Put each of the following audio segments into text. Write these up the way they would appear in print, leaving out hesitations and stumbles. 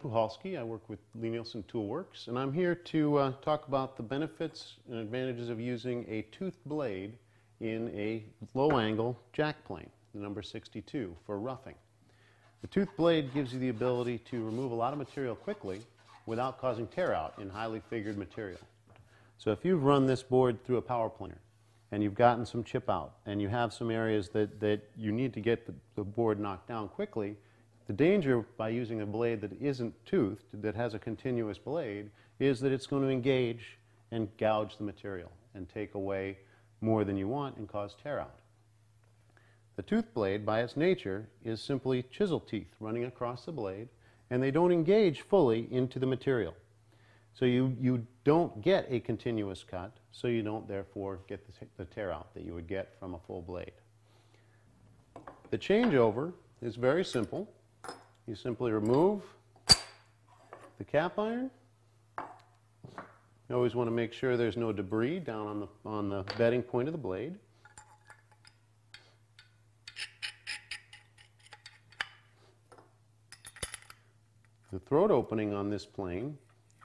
Puhalski. I work with Lie-Nielsen Tool Works, and I'm here to talk about the benefits and advantages of using a toothed blade in a low-angle jack plane, the number 62, for roughing. The toothed blade gives you the ability to remove a lot of material quickly without causing tear out in highly figured material. So if you've run this board through a power planer and you've gotten some chip out and you have some areas that you need to get the board knocked down quickly, the danger by using a blade that isn't toothed, that has a continuous blade, is that it's going to engage and gouge the material and take away more than you want and cause tear out. The toothed blade, by its nature, is simply chisel teeth running across the blade, and they don't engage fully into the material. So you don't get a continuous cut, so you don't therefore get the tear out that you would get from a full blade. The changeover is very simple. You simply remove the cap iron. You always want to make sure there's no debris down on the bedding point of the blade. The throat opening on this plane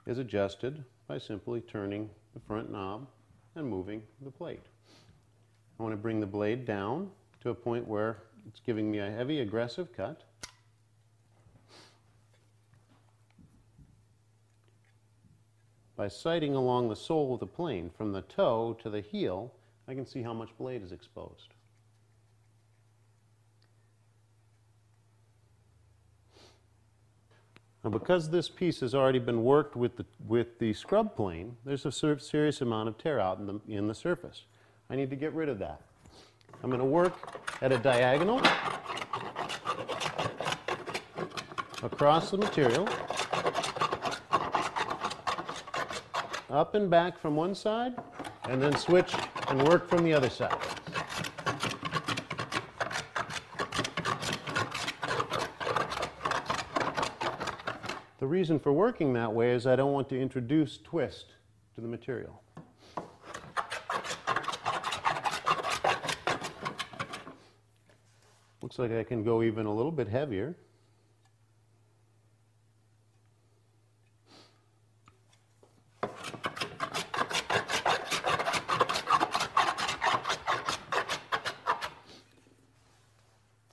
is adjusted by simply turning the front knob and moving the plate. I want to bring the blade down to a point where it's giving me a heavy, aggressive cut. By sighting along the sole of the plane, from the toe to the heel, I can see how much blade is exposed. Now, because this piece has already been worked with the scrub plane, there's a serious amount of tear out in the surface. I need to get rid of that. I'm going to work at a diagonal across the material, up and back from one side, and then switch and work from the other side. The reason for working that way is I don't want to introduce twist to the material. Looks like I can go even a little bit heavier.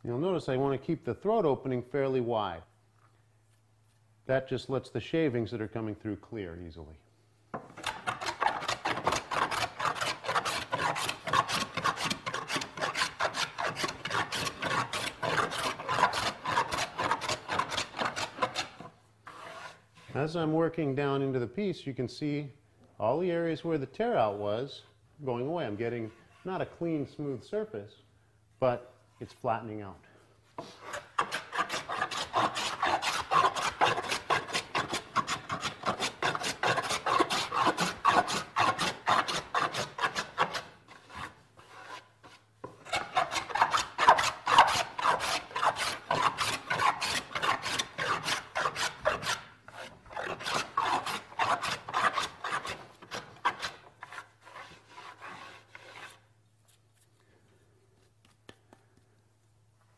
You'll notice I want to keep the throat opening fairly wide. That just lets the shavings that are coming through clear easily. As I'm working down into the piece, you can see all the areas where the tear out was going away. I'm getting not a clean, smooth surface, but it's flattening out.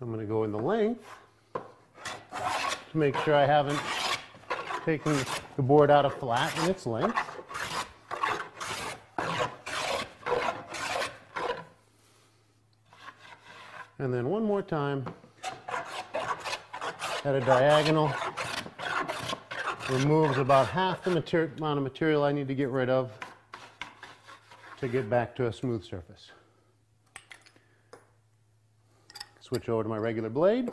I'm going to go in the length to make sure I haven't taken the board out of flat in its length. And then one more time at a diagonal. Removes about half the amount of material I need to get rid of to get back to a smooth surface. Switch over to my regular blade.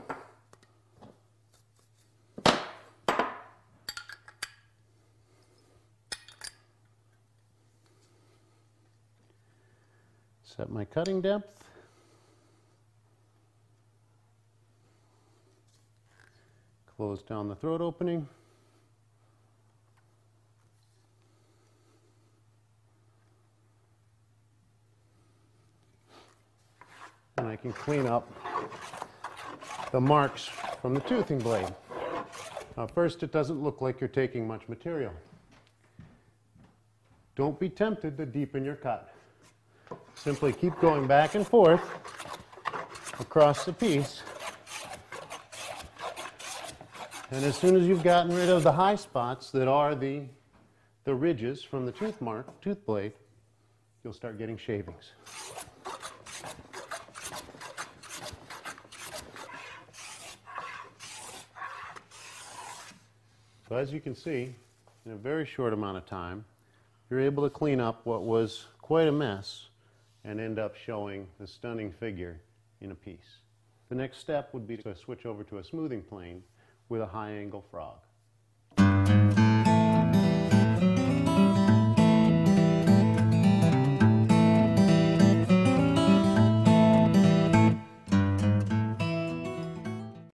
Set my cutting depth. Close down the throat opening. And I can clean up the marks from the toothing blade. Now, first, it doesn't look like you're taking much material. Don't be tempted to deepen your cut. Simply keep going back and forth across the piece And as soon as you've gotten rid of the high spots that are the ridges from the tooth blade, you'll start getting shavings. So as you can see, in a very short amount of time, you're able to clean up what was quite a mess and end up showing a stunning figure in a piece. The next step would be to switch over to a smoothing plane with a high angle frog.